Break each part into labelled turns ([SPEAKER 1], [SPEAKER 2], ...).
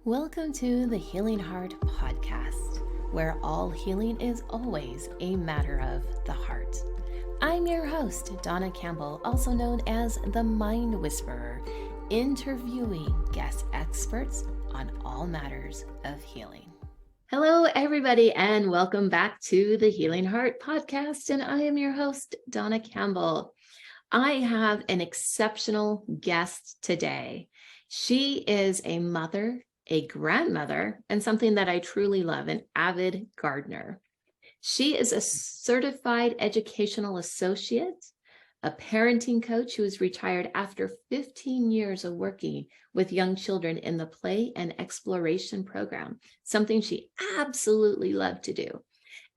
[SPEAKER 1] Welcome to the Healing Heart podcast, where all healing is always a matter of the heart. I'm your host, Donna Campbell, also known as the Mind Whisperer, interviewing guest experts on all matters of healing. Hello, everybody, and welcome back to the Healing Heart podcast. And I am your host, Donna Campbell. I have an exceptional guest today. She is a mother, a grandmother, and something that I truly love, an avid gardener. She is a certified educational associate, a parenting coach who is retired after 15 years of working with young children in the play and exploration program, something she absolutely loved to do.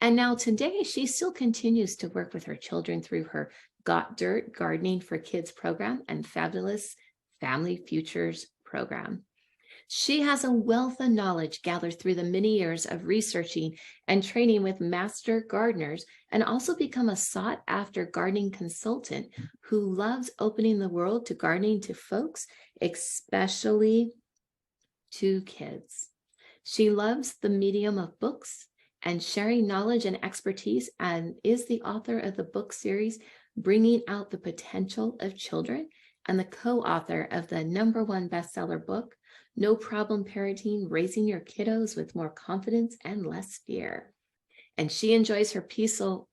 [SPEAKER 1] And now today, she still continues to work with her children through her Got Dirt Gardening for Kids program and Fabulous Family Futures program. She has a wealth of knowledge gathered through the many years of researching and training with master gardeners, and also become a sought-after gardening consultant who loves opening the world to gardening to folks, especially to kids. She loves the medium of books and sharing knowledge and expertise, and is the author of the book series Bringing Out the Potential of Children, and the co-author of the #1 bestseller book, No Problem Parenting, Raising Your Kiddos with More Confidence and Less Fear. And she enjoys her peaceful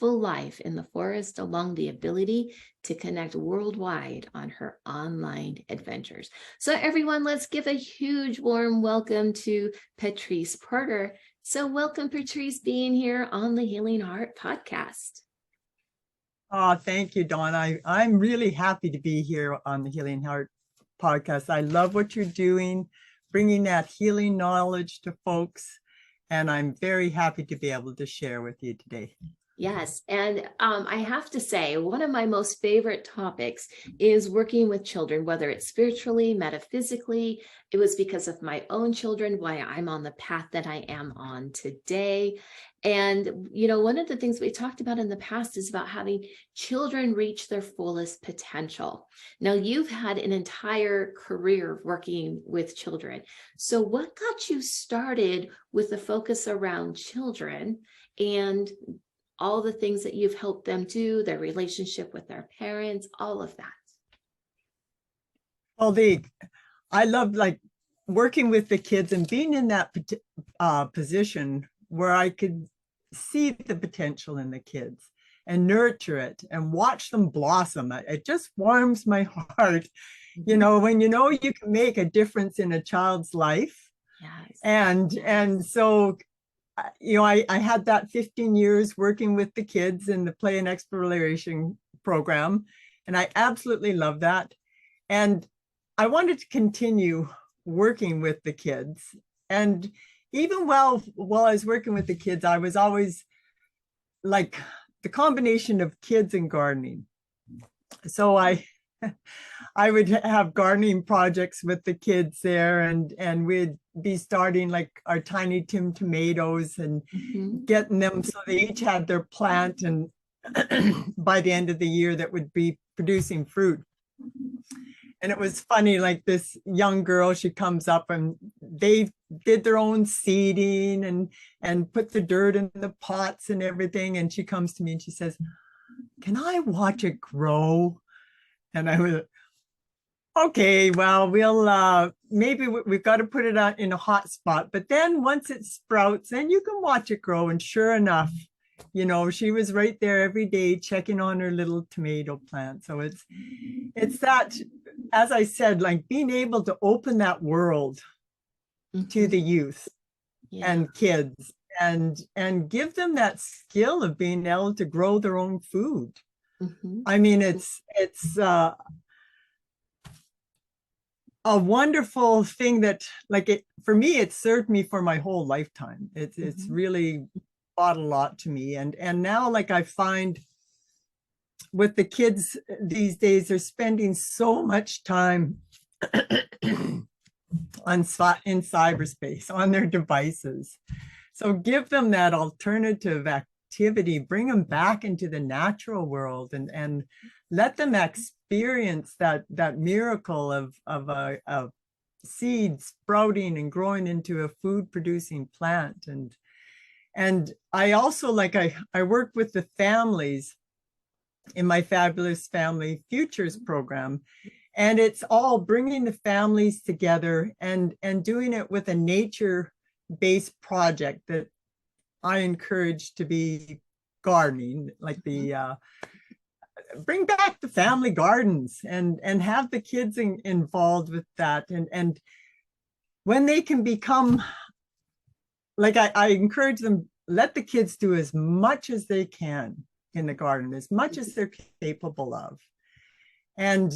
[SPEAKER 1] life in the forest, along the ability to connect worldwide on her online adventures. So everyone, let's give a huge warm welcome to Patrice Porter. So welcome, Patrice, being here on the Healing Heart podcast.
[SPEAKER 2] Oh, thank you, Dawn. I'm really happy to be here on the Healing Heart podcast. I love what you're doing, bringing that healing knowledge to folks, and I'm very happy to be able to share with you today.
[SPEAKER 1] Yes. And I have to say, one of my most favorite topics is working with children, whether it's spiritually, metaphysically. It was because of my own children why I'm on the path that I am on today. And, you know, one of the things we talked about in the past is about having children reach their fullest potential. Now, you've had an entire career working with children. So what got you started with the focus around children and all the things that you've helped them do, their relationship with their parents, all of that?
[SPEAKER 2] Well, I love working with the kids and being in that position where I could see the potential in the kids and nurture it and watch them blossom. It just warms my heart, you know you can make a difference in a child's life.
[SPEAKER 1] Yes.
[SPEAKER 2] And so I had that 15 years working with the kids in the play and exploration program, and I absolutely love that. And I wanted to continue working with the kids. And even while I was working with the kids, I was always like the combination of kids and gardening. So I would have gardening projects with the kids there, and we'd be starting like our Tiny Tim tomatoes and getting them so they each had their plant, and by the end of the year that would be producing fruit. And it was funny, like this young girl, she comes up and they did their own seeding and put the dirt in the pots and everything. And she comes to me and she says, "Can I watch it grow?" And I was, okay, well, we'll maybe we've got to put it out in a hot spot. But then once it sprouts, then you can watch it grow. And sure enough, she was right there every day checking on her little tomato plant. So it's that, as I said, like being able to open that world to the youth and kids and give them that skill of being able to grow their own food. I mean, it's a wonderful thing that, for me, it served me for my whole lifetime. It's really brought a lot to me. And now, I find with the kids these days, they're spending so much time in cyberspace, on their devices. So give them that alternative activity, bring them back into the natural world, and let them experience that miracle of seed sprouting and growing into a food producing plant. And I also I work with the families in my Fabulous Family Futures program. And it's all bringing the families together and doing it with a nature-based project that I encourage to be gardening, like the bring back the family gardens and have the kids involved with that. And when they can become, like I encourage them, let the kids do as much as they can in the garden, as much as they're capable of. And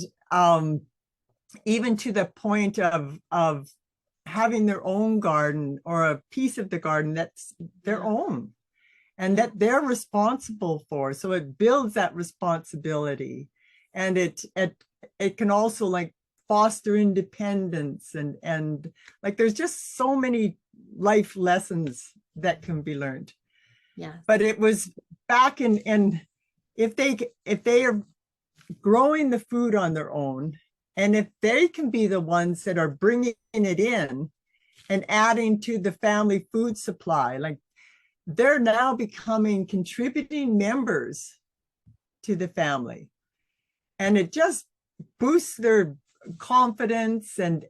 [SPEAKER 2] even to the point of having their own garden or a piece of the garden that's their own and that they're responsible for. So it builds that responsibility, and it can also like foster independence and like there's just so many life lessons that can be learned.
[SPEAKER 1] Yeah.
[SPEAKER 2] But it was back in if they are growing the food on their own, and if they can be the ones that are bringing it in and adding to the family food supply, like they're now becoming contributing members to the family. And it just boosts their confidence and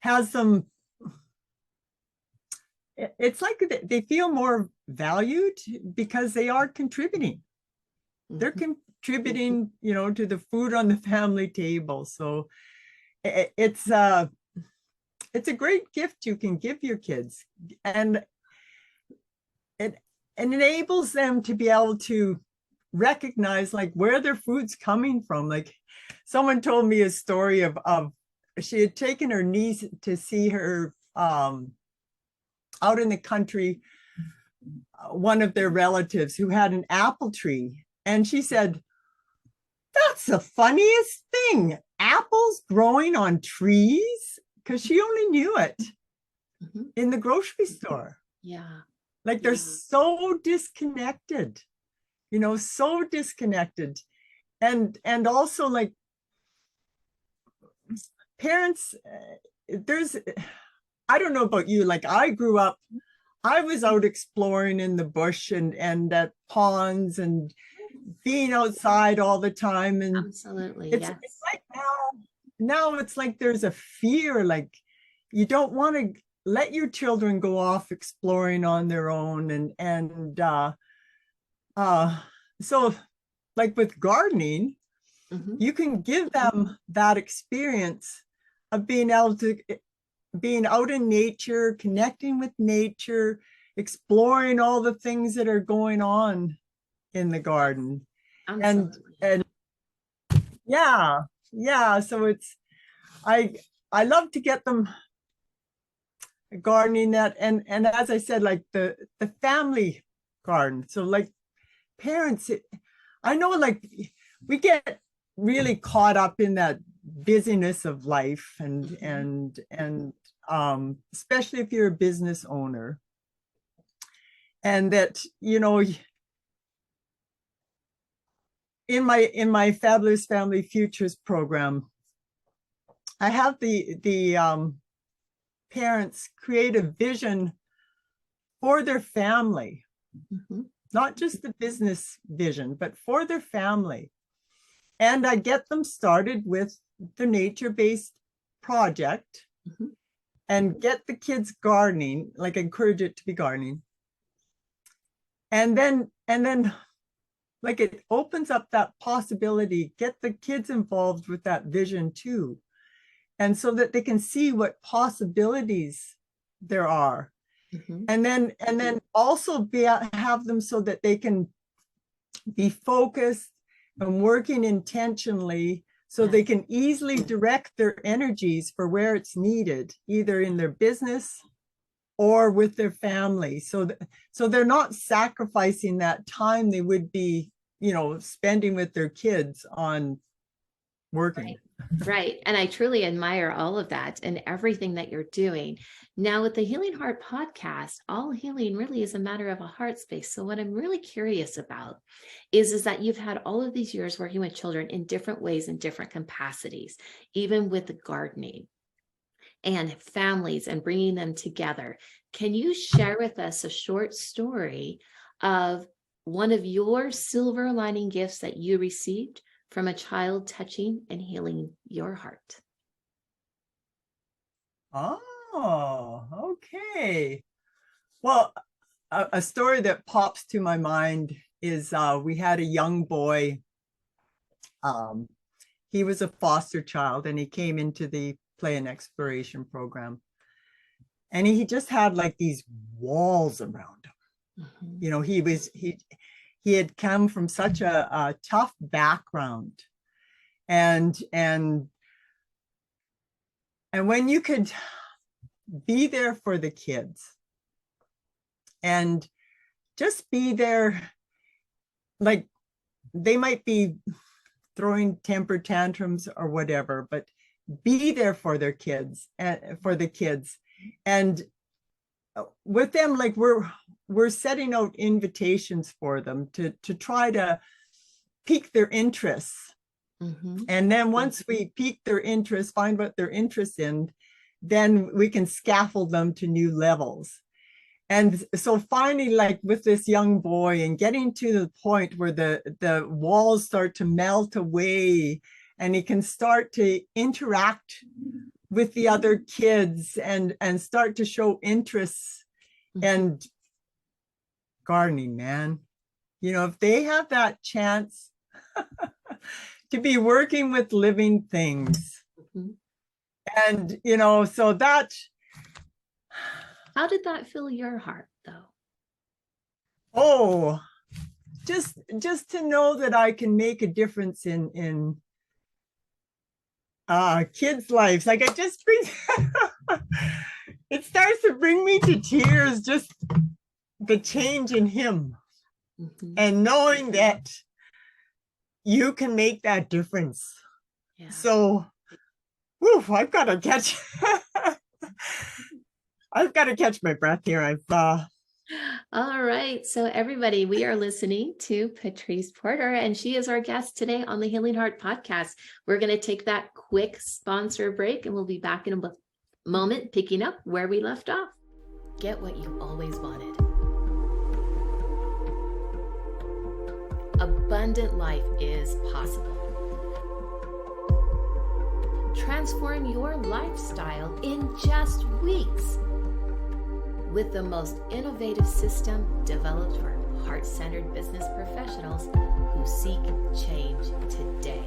[SPEAKER 2] has them, it's like they feel more valued because they are contributing. They're contributing, to the food on the family table. So it's a great gift you can give your kids, and it enables them to be able to recognize like where their food's coming from. Like someone told me a story of she had taken her niece to see her out in the country, one of their relatives who had an apple tree. And she said, "That's the funniest thing. Apples growing on trees?" Because she only knew it in the grocery store.
[SPEAKER 1] Yeah.
[SPEAKER 2] Like they're so disconnected, so disconnected. And also like parents, I don't know about you, like I grew up, I was out exploring in the bush and at ponds and being outside all the time. And
[SPEAKER 1] absolutely,
[SPEAKER 2] it's like now it's like there's a fear, like you don't want to let your children go off exploring on their own. And so like with gardening, you can give them that experience of being able to being out in nature, connecting with nature, exploring all the things that are going on in the garden. Absolutely. And yeah, so it's I love to get them gardening that, and as I said, like the family garden. So like parents, I know like we get really caught up in that busyness of life and especially if you're a business owner, and that in my Fabulous Family Futures program, I have the parents create a vision for their family, not just the business vision, but for their family. And I get them started with the nature-based project and get the kids gardening, like encourage it to be gardening. And then like it opens up that possibility, get the kids involved with that vision too. And so that they can see what possibilities there are. And then also have them so that they can be focused and working intentionally, so they can easily direct their energies for where it's needed, either in their business or with their family. So they're not sacrificing that time they would be, spending with their kids on working.
[SPEAKER 1] Right. And I truly admire all of that and everything that you're doing. Now, with the Healing Heart podcast, all healing really is a matter of a heart space. So what I'm really curious about is that you've had all of these years working with children in different ways and different capacities, even with the gardening and families and bringing them together. Can you share with us a short story of one of your silver lining gifts that you received from a child touching and healing your heart?
[SPEAKER 2] Oh, okay. Well, a story that pops to my mind is we had a young boy. He was a foster child and he came into the play and exploration program. And he just had like these walls around him.
[SPEAKER 1] Mm-hmm.
[SPEAKER 2] You know, he had come from such a tough background. And when you could be there for the kids and just be there, like they might be throwing temper tantrums or whatever, but be there for their kids and for the kids. And with them, like we're setting out invitations for them to try to pique their interests.
[SPEAKER 1] Mm-hmm.
[SPEAKER 2] And then once we pique their interest, find what they're interested in, then we can scaffold them to new levels. And so finally, like with this young boy and getting to the point where the walls start to melt away and he can start to interact with the other kids and start to show interests. Mm-hmm. And gardening, man, you know, if they have that chance to be working with living things. Mm-hmm. And, you know, so that.
[SPEAKER 1] How did that fill your heart, though?
[SPEAKER 2] Oh, just to know that I can make a difference in kids' lives. Like it just brings, it starts to bring me to tears, just the change in him. Mm-hmm. And knowing that you can make that difference. Yeah. So, I've got to catch my breath here.
[SPEAKER 1] All right. So everybody, we are listening to Patrice Porter, and she is our guest today on the Healing Heart podcast. We're going to take that quick sponsor break, and we'll be back in a moment, picking up where we left off. Get what you always wanted. Abundant life is possible. Transform your lifestyle in just weeks with the most innovative system developed for heart-centered business professionals who seek change today.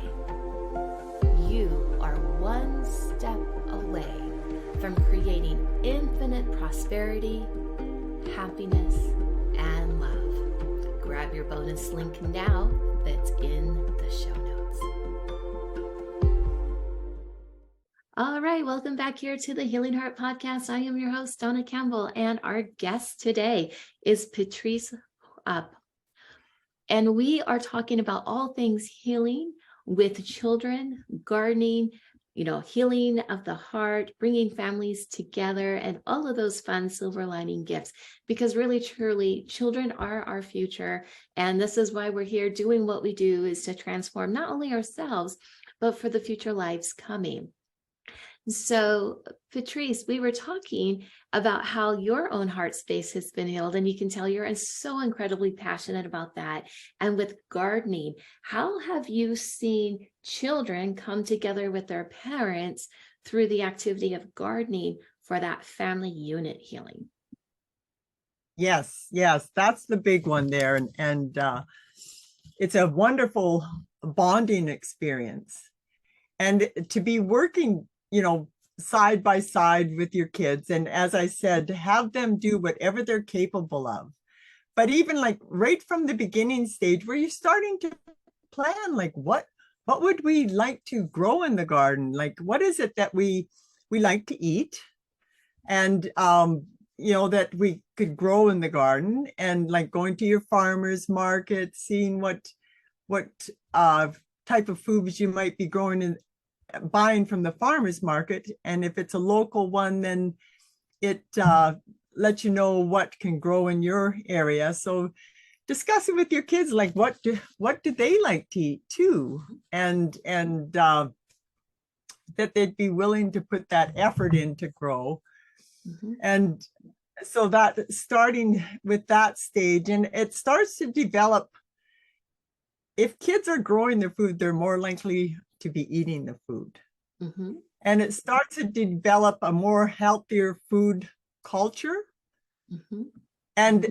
[SPEAKER 1] You are one step away from creating infinite prosperity, happiness, and love. Grab your bonus link now that's in the show notes. All right, welcome back here to the Healing Heart podcast. I am your host, Donna Campbell, and our guest today is Patrice Porter. And we are talking about all things healing with children, gardening, you know, healing of the heart, bringing families together, and all of those fun silver lining gifts. Because really, truly, children are our future. And this is why we're here doing what we do, is to transform not only ourselves, but for the future lives coming. So, Patrice, we were talking about how your own heart space has been healed, and you can tell you're so incredibly passionate about that. And with gardening, how have you seen children come together with their parents through the activity of gardening for that family unit healing?
[SPEAKER 2] Yes, that's the big one there. And it's a wonderful bonding experience. And to be working, you know, side by side with your kids. And as I said, have them do whatever they're capable of. But even like right from the beginning stage where you're starting to plan, like what would we like to grow in the garden? Like, what is it that we like to eat? And, you know, that we could grow in the garden, and like going to your farmer's market, seeing what type of foods you might be growing and buying from the farmer's market. And if it's a local one, then it lets you know what can grow in your area. So discuss it with your kids, like what do they like to eat too, and that they'd be willing to put that effort in to grow. And so that starting with that stage, and it starts to develop. If kids are growing their food, they're more likely to be eating the food. And it starts to develop a more healthier food culture. And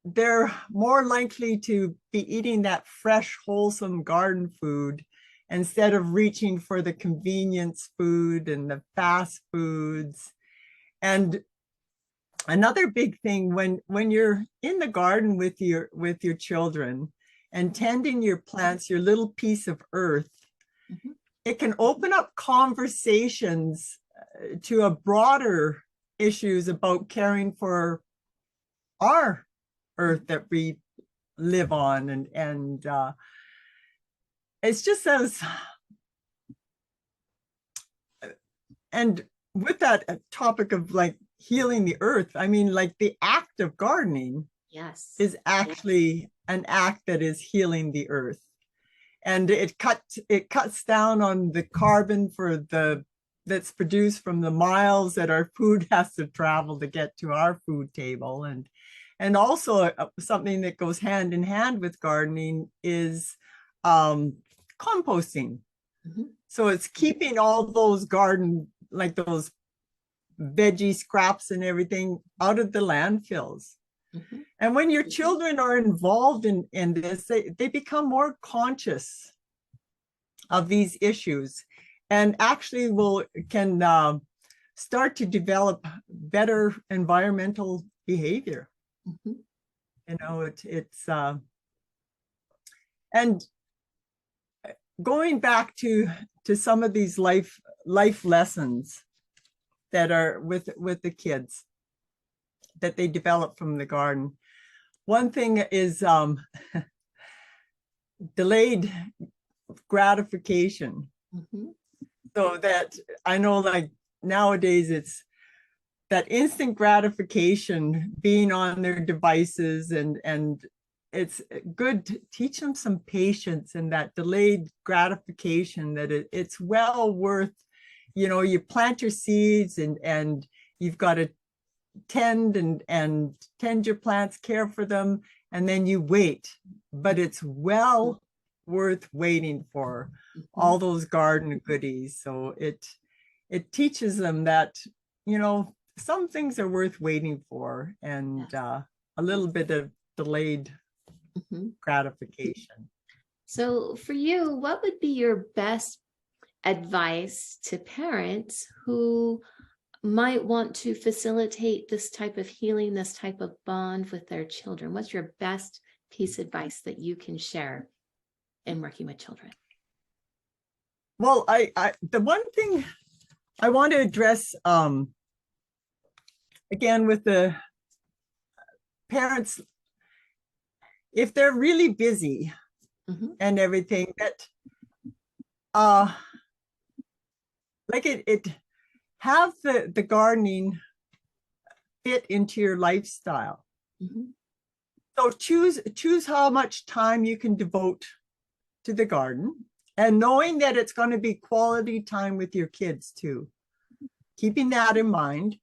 [SPEAKER 2] they're more likely to be eating that fresh, wholesome garden food instead of reaching for the convenience food and the fast foods. And another big thing, when you're in the garden with your children and tending your plants, your little piece of earth, it can open up conversations to a broader issues about caring for our earth that we live on. And it's just as, and with that topic of like healing the earth, I mean, like the act of gardening is actually an act that is healing the earth. And it cuts down on the carbon that's produced from the miles that our food has to travel to get to our food table. And also something that goes hand in hand with gardening is composting. So it's keeping all those garden, like those veggie scraps and everything, out of the landfills. And when your children are involved in this, they become more conscious of these issues, and actually can start to develop better environmental behavior. You know, it's and going back to some of these life lessons that are with the kids that they develop from the garden. One thing is delayed gratification. So that I know, like nowadays, it's that instant gratification, being on their devices, and it's good to teach them some patience and that delayed gratification, that it's well worth, you know, you plant your seeds and you've got to tend your plants, care for them, and then you wait. But it's well worth waiting for all those garden goodies. So it teaches them that, you know, some things are worth waiting for, and a little bit of delayed gratification.
[SPEAKER 1] So for you, what would be your best advice to parents who might want to facilitate this type of healing, this type of bond with their children? What's your best piece of advice that you can share in working with children?
[SPEAKER 2] Well, the one thing I want to address, again, with the parents, if they're really busy and everything, that like it have the gardening fit into your lifestyle. So choose how much time you can devote to the garden, and knowing that it's going to be quality time with your kids too, keeping that in mind.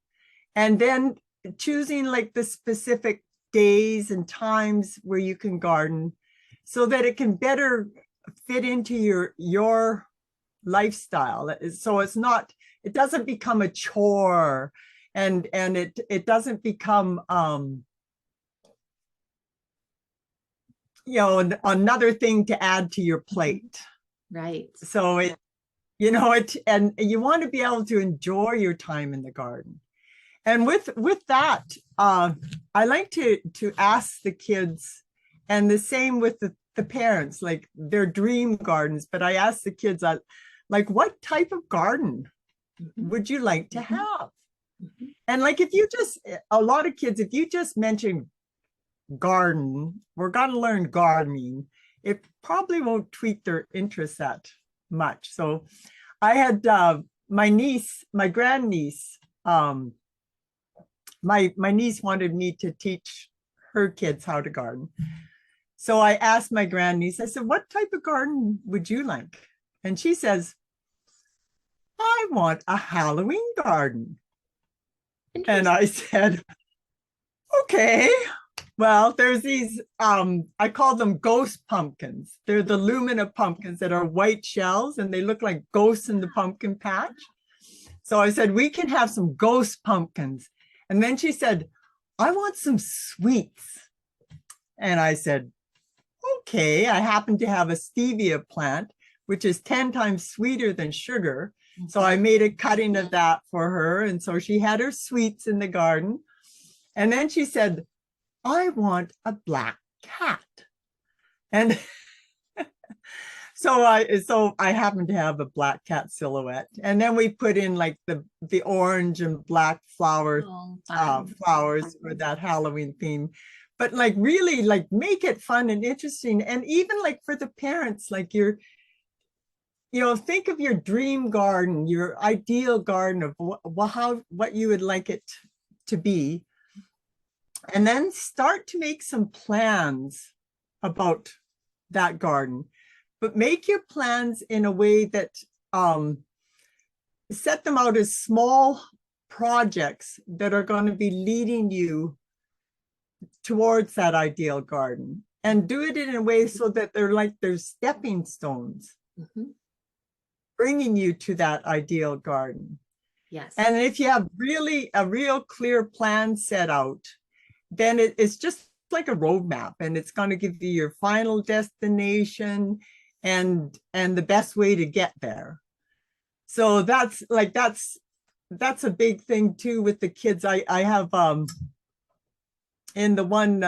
[SPEAKER 2] And then choosing like the specific days and times where you can garden, so that it can better fit into your lifestyle. So it doesn't become a chore, and it doesn't become you know, another thing to add to your plate.
[SPEAKER 1] Right.
[SPEAKER 2] So and you want to be able to enjoy your time in the garden. And with that, I like to ask the kids, and the same with the parents, like their dream gardens, but I ask the kids, like, what type of garden would you like to have? And like, a lot of kids, if you just mention garden, we're going to learn gardening, it probably won't tweak their interests that much. So I had my niece, my grandniece, my niece wanted me to teach her kids how to garden. So I asked my grandniece, I said, what type of garden would you like? And she says, I want a Halloween garden. And I said, okay. Well, there's these, I call them ghost pumpkins. They're the Lumina pumpkins that are white shells and they look like ghosts in the pumpkin patch. So I said, we can have some ghost pumpkins. And then she said, I want some sweets. And I said, okay. I happen to have a stevia plant, which is 10 times sweeter than sugar. So I made a cutting of that for her. And so she had her sweets in the garden. And then she said, I want a black cat. And so I happen to have a black cat silhouette. And then we put in like the orange and black flowers for that Halloween theme. But like really like make it fun and interesting. And even like for the parents, like think of your dream garden, your ideal garden of what you would like it to be. And then start to make some plans about that garden, but make your plans in a way that set them out as small projects that are going to be leading you towards that ideal garden, and do it in a way so that they're stepping stones, bringing you to that ideal garden.
[SPEAKER 1] Yes.
[SPEAKER 2] And if you have really a real clear plan set out, then it's just like a roadmap, and it's going to give you your final destination and the best way to get there. So that's a big thing too with the kids. I have in the one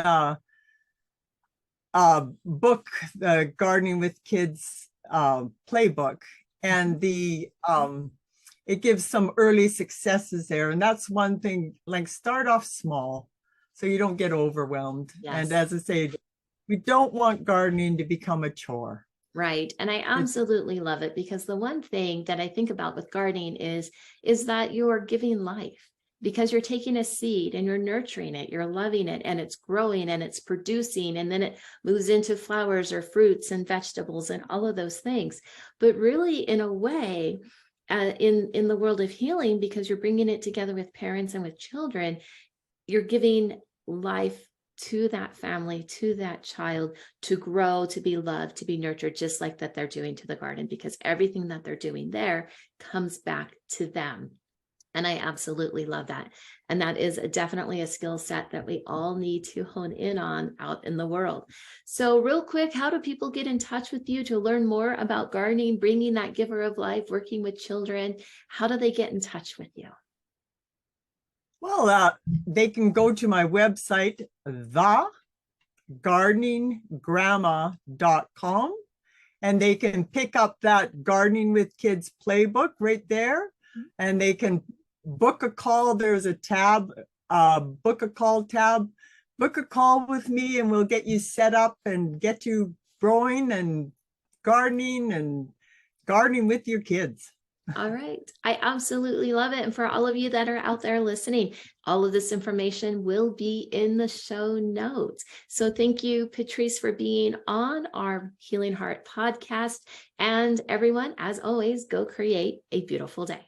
[SPEAKER 2] book, the Gardening with Kids playbook, and it gives some early successes there. And that's one thing, like start off small so you don't get overwhelmed. Yes. And as I say, we don't want gardening to become a chore.
[SPEAKER 1] Right. And I absolutely love it, because the one thing that I think about with gardening is that you're giving life, because you're taking a seed and you're nurturing it, you're loving it, and it's growing and it's producing, and then it moves into flowers or fruits and vegetables and all of those things. But really, in a way, in the world of healing, because you're bringing it together with parents and with children, you're giving life to that family, to that child, to grow, to be loved, to be nurtured, just like that they're doing to the garden, because everything that they're doing there comes back to them. And I absolutely love that. And that is definitely a skill set that we all need to hone in on out in the world. So real quick, how do people get in touch with you to learn more about gardening, bringing that giver of life, working with children? How do they get in touch with you?
[SPEAKER 2] Well, they can go to my website, thegardeninggrandma.com, and they can pick up that Gardening with Kids playbook right there, and they can book a call. There's a tab, book a call tab. Book a call with me and we'll get you set up and get you growing and gardening with your kids.
[SPEAKER 1] All right. I absolutely love it. And for all of you that are out there listening, all of this information will be in the show notes. So thank you, Patrice, for being on our Healing Heart podcast. And everyone, as always, go create a beautiful day.